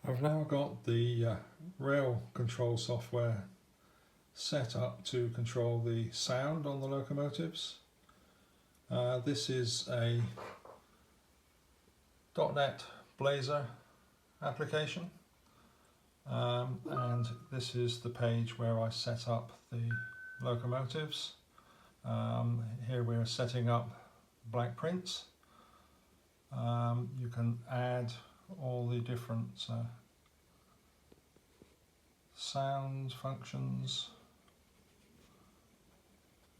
I've now got the rail control software set up to control the sound on the locomotives. This is a .NET Blazor application, and this is the page where I set up the locomotives. Here we're setting up black prints. You can add all the different sound functions,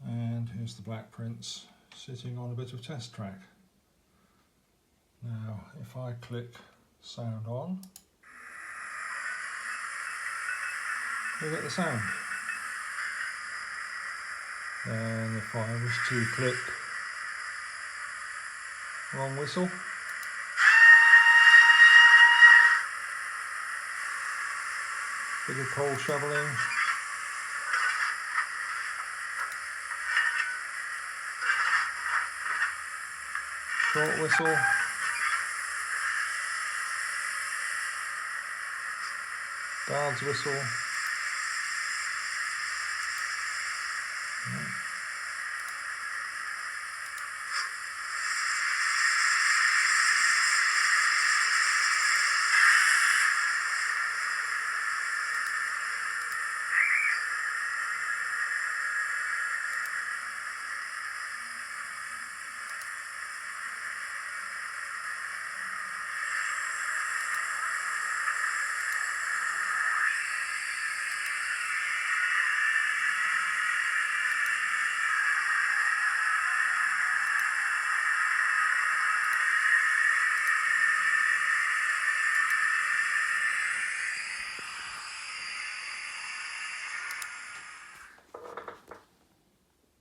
and here's the black prints sitting on a bit of test track. Now if I click sound on, you get the sound. And if I was to click long whistle, bit of coal shoveling, short whistle, guard's whistle,